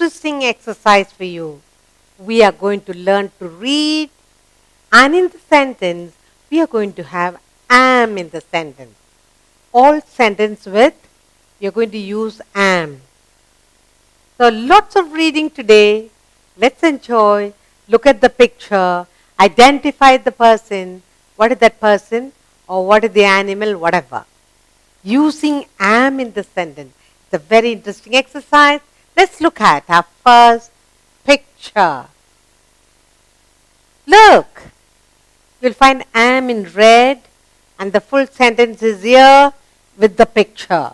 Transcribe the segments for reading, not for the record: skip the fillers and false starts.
interesting exercise for you. We are going to learn to read, and in the sentence, we are going to have am in the sentence. All sentence with, we are going to use am. So lots of reading today. Let's enjoy. Look at the picture. Identify the person. What is that person? Or what is the animal? Whatever. Using am in the sentence. It's a very interesting exercise. Let's look at our first picture. Look. You'll find am in red and the full sentence is here with the picture.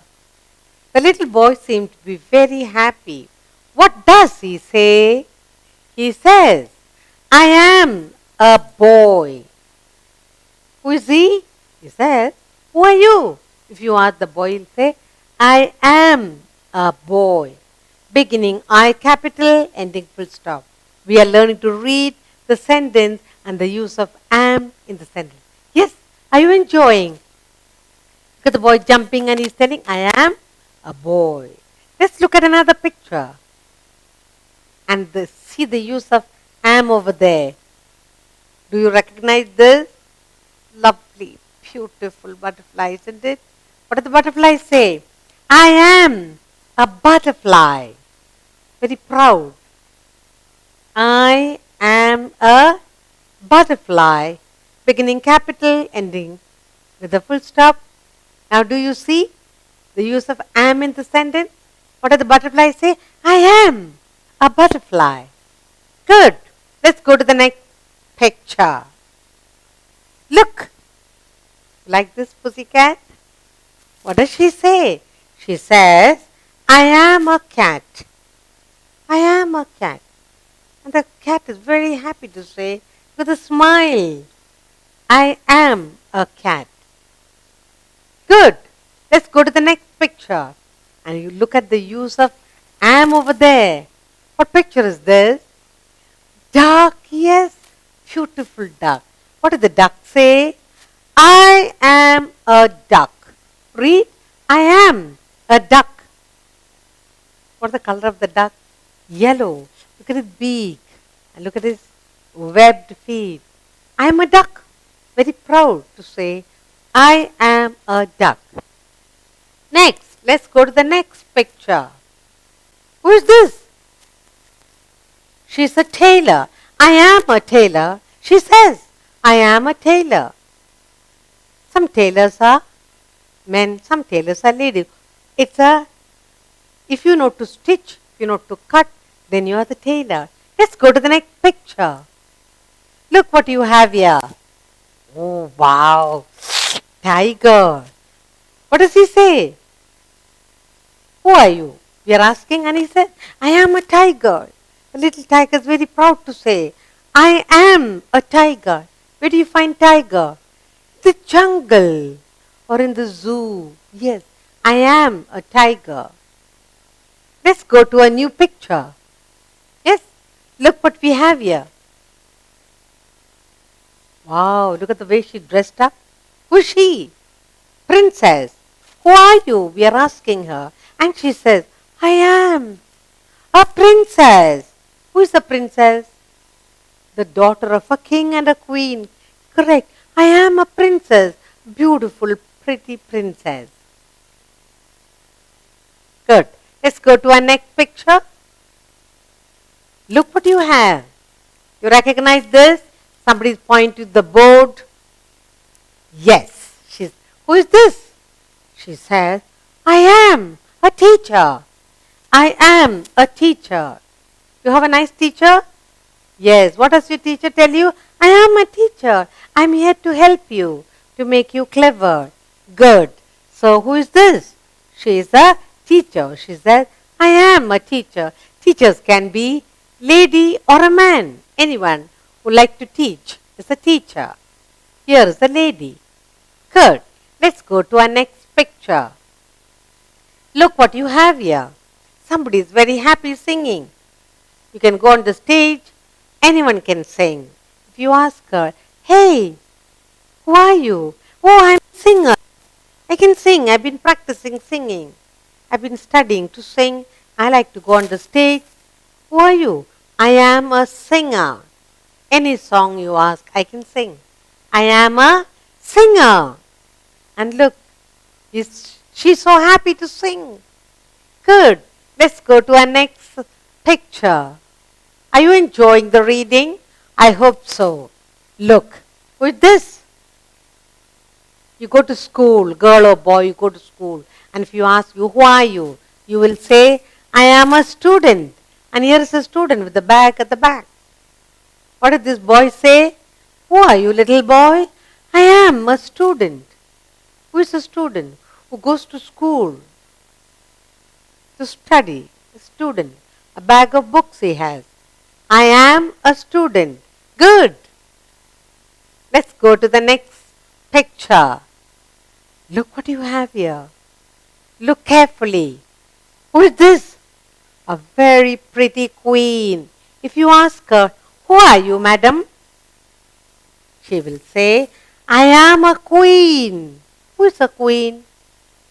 The little boy seemed to be very happy. What does he say? He says, I am a boy. Who is he? He says, who are you? If you ask the boy, he'll say, I am a boy. Beginning I capital, ending full stop. We are learning to read the sentence and the use of am in the sentence. Yes, are you enjoying? Look at the boy jumping and he's telling, I am a boy. Let's look at another picture. And see the use of am over there. Do you recognize this? Lovely, beautiful butterfly, isn't it? What does the butterfly say? I am a butterfly. Very proud. I am a butterfly. Beginning capital, ending with a full stop. Now do you see the use of am in the sentence? What does the butterfly say? I am a butterfly. Good. Let's go to the next picture. Look. Like this pussycat? What does she say? She says, I am a cat. I am a cat. And the cat is very happy to say with a smile, I am a cat. Good. Let's go to the next picture. And you look at the use of am over there. What picture is this? Duck, yes. Beautiful duck. What does the duck say? I am a duck. Read. I am a duck. What's the color of the duck? Yellow. Look at his beak. And look at his webbed feet. I am a duck. Very proud to say, I am a duck. Next, let's go to the next picture. Who is this? She's a tailor. I am a tailor. She says, I am a tailor. Some tailors are men, some tailors are ladies. If you know to stitch, if you know to cut, then you are the tailor. Let's go to the next picture. Look what you have here. Oh, wow. Tiger. What does he say? Who are you? We are asking and he said, I am a tiger. The little tiger is very proud to say, I am a tiger. Where do you find tiger? The jungle or in the zoo. Yes, I am a tiger. Let's go to a new picture. Yes, look what we have here. Wow, look at the way she dressed up. Who is she? Princess. Who are you? We are asking her. And she says, I am a princess. Who is a princess? The daughter of a king and a queen. Correct. I am a princess. Beautiful, pretty princess. Good. Let's go to our next picture. Look what you have. You recognize this? Somebody is pointing to the board. Yes. Who is this? She says, I am a teacher. I am a teacher. You have a nice teacher? Yes. What does your teacher tell you? I am a teacher. I'm here to help you, to make you clever. Good. So who is this? She is a teacher. She says, I am a teacher. Teachers can be lady or a man. Anyone who like to teach is a teacher. Here is a lady. Good. Let's go to our next picture. Look what you have here. Somebody is very happy singing. You can go on the stage. Anyone can sing. If you ask her, hey, who are you? Oh, I'm a singer. I can sing. I've been practicing singing. I've been studying to sing. I like to go on the stage Who are you? I am a singer. Any song you ask, I can sing. I am a singer. And look, she's so happy to sing. Good. Let's go to our next picture. Are you enjoying the reading? I hope so. Look, with this, you go to school, girl or boy, you go to school. And if you ask you, who are you? You will say, I am a student. And here is a student with the bag at the back. What did this boy say? Who are you, little boy? I am a student. Who is a student? Who goes to school to study. A student. A bag of books he has. I am a student. Good. Let's go to the next picture. Look what you have here. Look carefully. Who is this? A very pretty queen. If you ask her, who are you, madam? She will say, I am a queen. Who is a queen?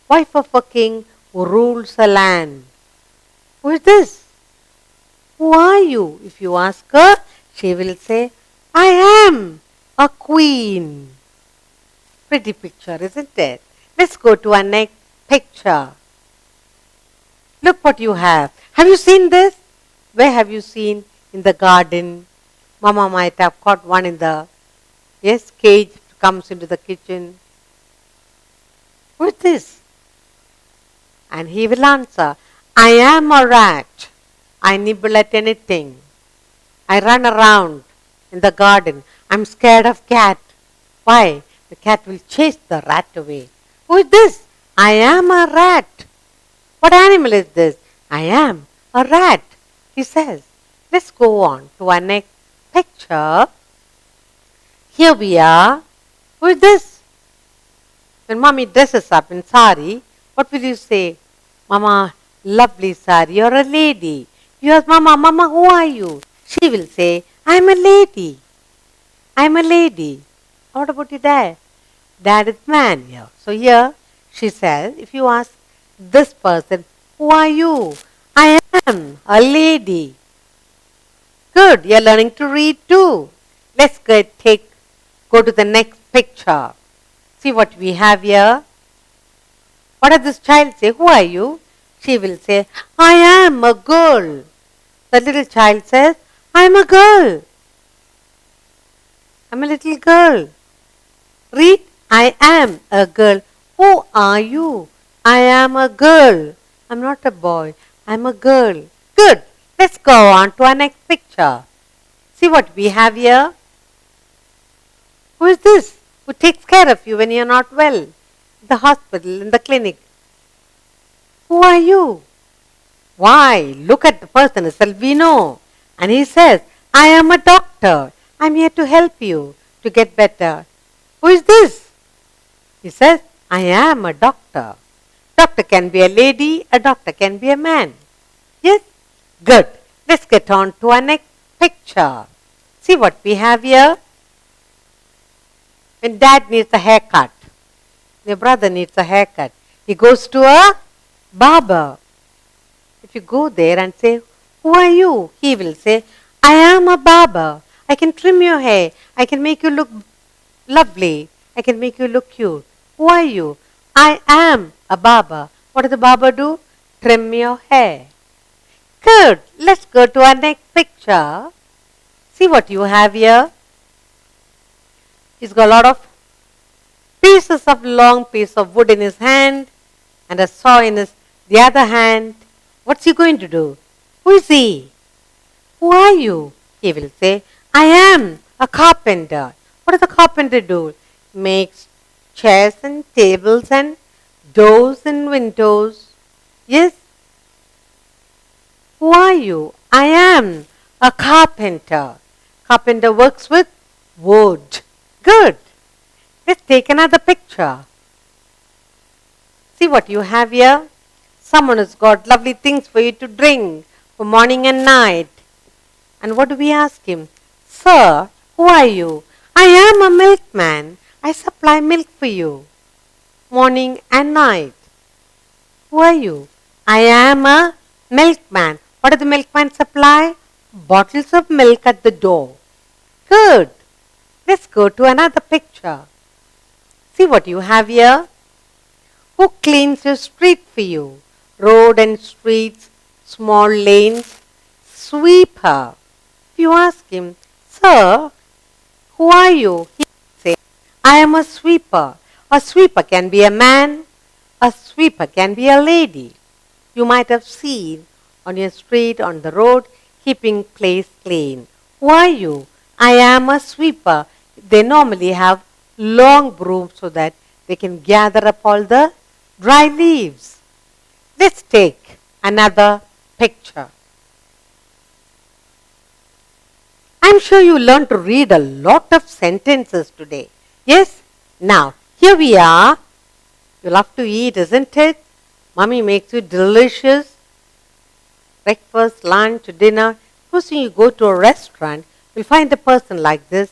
Wife of a king who rules a land. Who is this? Who are you? If you ask her, she will say, I am a queen. Pretty picture, isn't it? Let's go to our next picture. Look what you have. Have you seen this? Where have you seen? In the garden. Mama might have caught one in the cage, comes into the kitchen. Who is this? And he will answer, I am a rat. I nibble at anything. I run around in the garden. I'm scared of cat. Why? The cat will chase the rat away. Who is this? I am a rat. What animal is this? I am a rat, he says. Let's go on to our next picture. Here we are. Who is this? When mommy dresses up in sari, what will you say? Mama, lovely sari, you're a lady. You ask Mama, Mama, who are you? She will say, I'm a lady. I'm a lady. What about your dad? Dad is man here. So here she says, if you ask this person, who are you? I am a lady. Good, you're learning to read too. Let's go to the next picture. See what we have here. What does this child say? Who are you? She will say, I am a girl. The little child says, I'm a girl. I'm a little girl. Read, I am a girl. Who are you? I am a girl. I'm not a boy. I'm a girl. Good. Let's go on to our next picture. See what we have here. Who is this? Who takes care of you when you're not well? In the hospital, in the clinic. Who are you? Why? Look at the person, it's albino. And he says, I am a doctor. I'm here to help you to get better. Who is this? He says, I am a doctor. Doctor can be a lady, a doctor can be a man. Yes? Good. Let's get on to our next picture. See what we have here. When dad needs a haircut, your brother needs a haircut, he goes to a barber. If you go there and say, who are you? He will say, I am a barber. I can trim your hair. I can make you look lovely. I can make you look cute. Who are you? I am a barber. What does the barber do? Trim your hair. Good. Let's go to our next picture. See what you have here. He's got a lot of long piece of wood in his hand and a saw in the other hand. What's he going to do? Who is he? Who are you? He will say, I am a carpenter. What does a carpenter do? Makes chairs and tables and doors and windows. Yes? Who are you? I am a carpenter. Carpenter works with wood. Good. Let's take another picture. See what you have here. Someone has got lovely things for you to drink for morning and night. And what do we ask him? Sir, who are you? I am a milkman. I supply milk for you morning and night. Who are you? I am a milkman. What does the milkman supply? Bottles of milk at the door. Good. Let's go to another picture. See what you have here. Who cleans your street for you? Road and streets, small lanes. Sweeper. If you ask him, Sir, who are you? He will say, I am a sweeper. A sweeper can be a man. A sweeper can be a lady. You might have seen on your street, on the road, keeping place clean. Who are you? I am a sweeper. They normally have long brooms so that they can gather up all the dry leaves. Let's take another picture. I'm sure you learned to read a lot of sentences today. Yes? Now, here we are. You love to eat, isn't it? Mommy makes you delicious breakfast, lunch, dinner. Suppose you go to a restaurant, you'll find a person like this.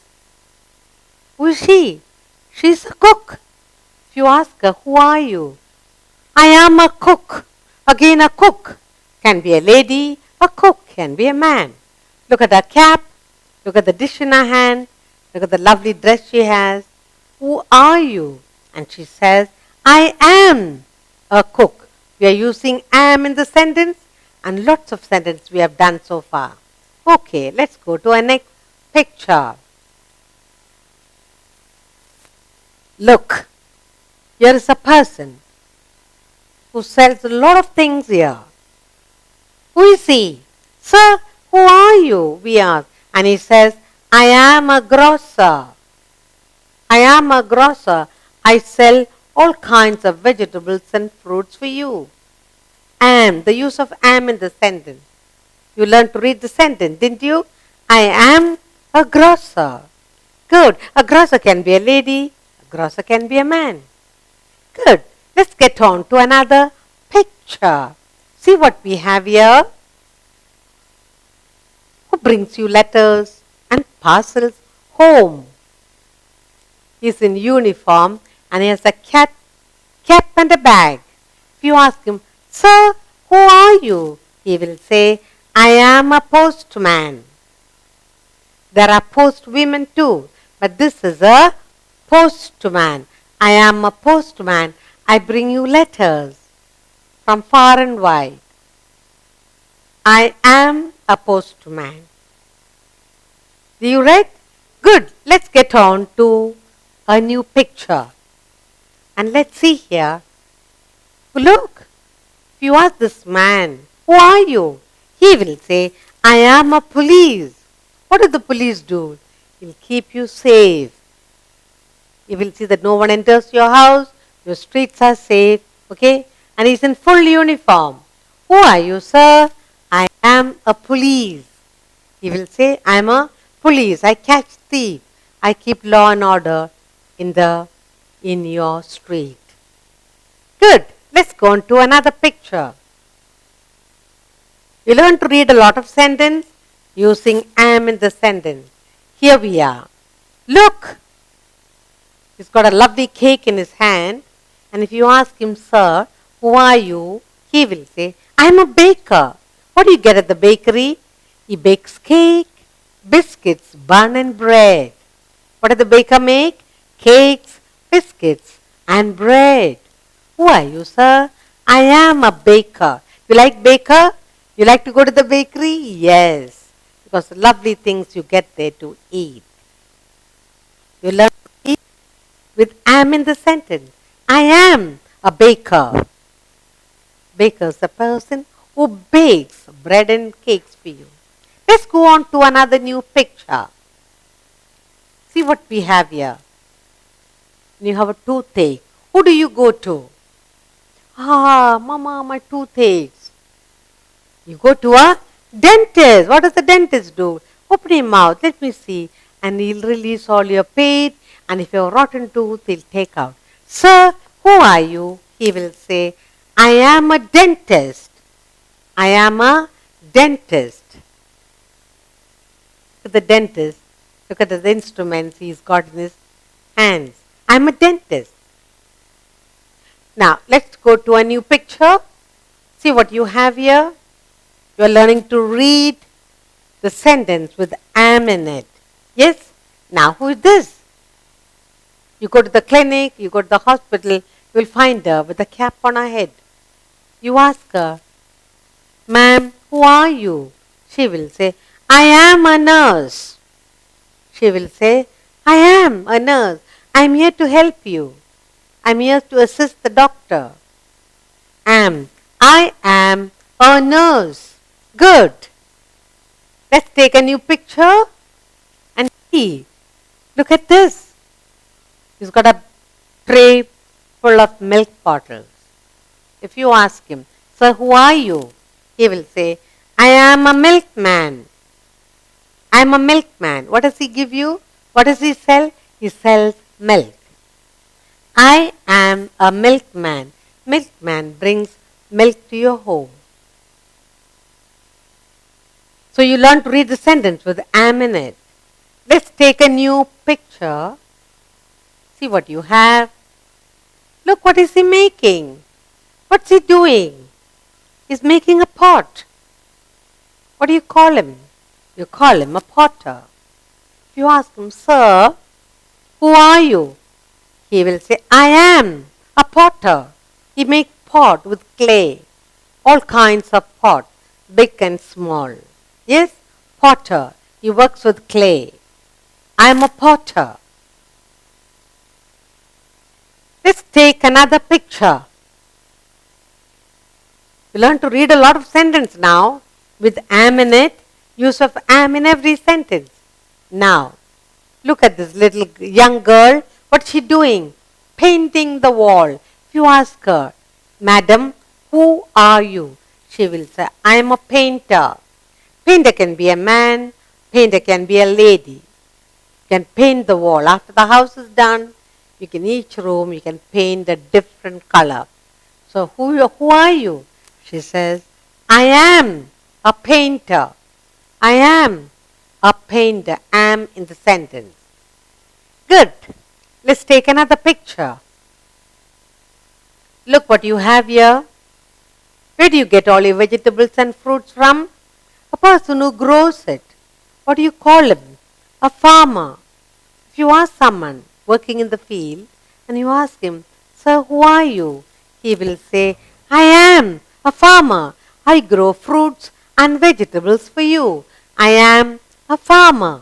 Who is she? She's a cook. If you ask her, who are you? I am a cook. Again, a cook can be a lady, a cook can be a man. Look at her cap, look at the dish in her hand, look at the lovely dress she has. Who are you? And she says, I am a cook. We are using am in the sentence and lots of sentences we have done so far. Okay, let's go to our next picture. Look, here is a person who sells a lot of things here. Who is he? Sir, who are you? We ask. And he says, I am a grocer. I am a grocer. I sell all kinds of vegetables and fruits for you. Am, the use of am in the sentence. You learned to read the sentence, didn't you? I am a grocer. Good. A grocer can be a lady. A grocer can be a man. Good. Let's get on to another picture. See what we have here. Who brings you letters and parcels home? He's in uniform and he has a cap and a bag. If you ask him, Sir, who are you? He will say, I am a postman. There are postwomen too, but this is a postman. I am a postman. I bring you letters from far and wide. I am a postman. Do you read? Good. Let's get on to a new picture. And let's see here. Look, if you ask this man, who are you? He will say, I am a police. What does the police do? He will keep you safe. He will see that no one enters your house, your streets are safe, okay? And he's in full uniform. Who are you, sir? I am a police. He will say, I am a police. I catch thief. I keep law and order in your street. Good. Let's go on to another picture. You learn to read a lot of sentences using am in the sentence. Here we are. Look. He's got a lovely cake in his hand. And if you ask him, Sir, who are you? He will say, I am a baker. What do you get at the bakery? He bakes cake, biscuits, bun and bread. What does the baker make? Cakes, biscuits and bread. Who are you, sir? I am a baker. You like baker? You like to go to the bakery? Yes, because lovely things you get there to eat. You learn to eat with am in the sentence. I am a baker. Baker is a person who bakes bread and cakes for you. Let's go on to another new picture. See what we have here. You have a toothache. Who do you go to? Mama, my toothache. You go to a dentist. What does the dentist do? Open your mouth, let me see. And he'll release all your pain. And if you have a rotten tooth, he'll take out. Sir, who are you? He will say, I am a dentist. I am a dentist. Look at the dentist. Look at the instruments he's got in his hands. I am a dentist. Now, let's go to a new picture. See what you have here. You are learning to read the sentence with am in it. Yes? Now who is this? You go to the clinic, you go to the hospital, you will find her with a cap on her head. You ask her, "Ma'am, who are you?" She will say, "I am a nurse." She will say, "I am a nurse. I am here to help you. I am here to assist the doctor." I am a nurse. Good. Let's take a new picture and see. Look at this. He's got a tray full of milk bottles. If you ask him, "Sir, who are you?" he will say, "I am a milkman. I am a milkman." What does he give you? What does he sell? He sells milk. I am a milkman. Milkman brings milk to your home. So you learn to read the sentence with am in it. Let's take a new picture. See what you have. Look, what is he making? What's he doing? He's making a pot. What do you call him? You call him a potter. If you ask him, "Sir, who are you?" he will say, "I am a potter." He makes pot with clay. All kinds of pot, big and small. Yes, potter. He works with clay. I am a potter. Let's take another picture. You learn to read a lot of sentences now with am in it, use of am in every sentence. Now, look at this little young girl. What's she doing? Painting the wall. If you ask her, "Madam, who are you?" she will say, "I am a painter." Painter can be a man, painter can be a lady. You can paint the wall. After the house is done, you can each room, you can paint a different color. So who are you? She says, "I am a painter." I am a painter. Am in the sentence. Good. Let's take another picture. Look what you have here. Where do you get all your vegetables and fruits from? A person who grows it. What do you call him? A farmer. If you ask someone working in the field and you ask him, "Sir, who are you?" he will say, "I am a farmer. I grow fruits and vegetables for you. I am a farmer."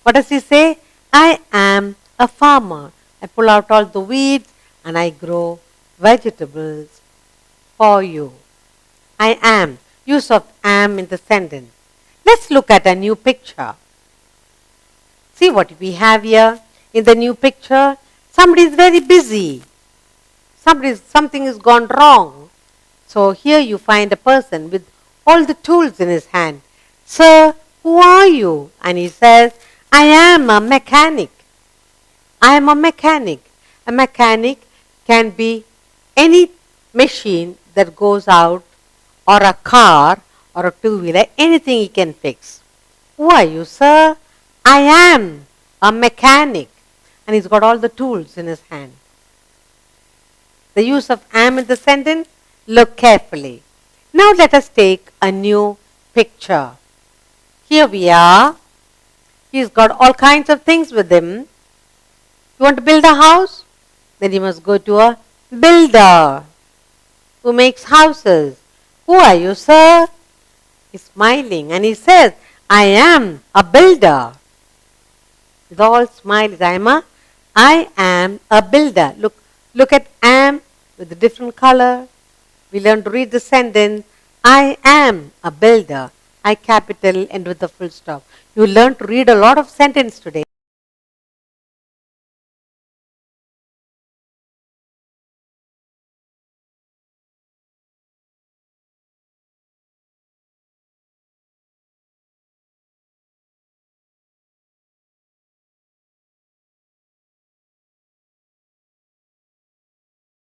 What does he say? "I am a farmer. I pull out all the weeds and I grow vegetables for you." I am. Use of am in the sentence. Let's look at a new picture. See what we have here. In the new picture, somebody is very busy. Something has gone wrong. So here you find a person with all the tools in his hand. "Sir, who are you?" And he says, "I am a mechanic." I am a mechanic. A mechanic can be any machine that goes out, or a car, or a two-wheeler, anything he can fix. "Who are you, sir?" "I am a mechanic." And he's got all the tools in his hand. The use of am in the sentence, look carefully. Now let us take a new picture. Here we are. He's got all kinds of things with him. You want to build a house? Then you must go to a builder who makes houses. "Who are you, sir?" He's smiling and he says, "I am a builder." With all smiles, I am a builder. Look at am with a different color. We learn to read the sentence. I am a builder. I capital and with a full stop. You learn to read a lot of sentence today.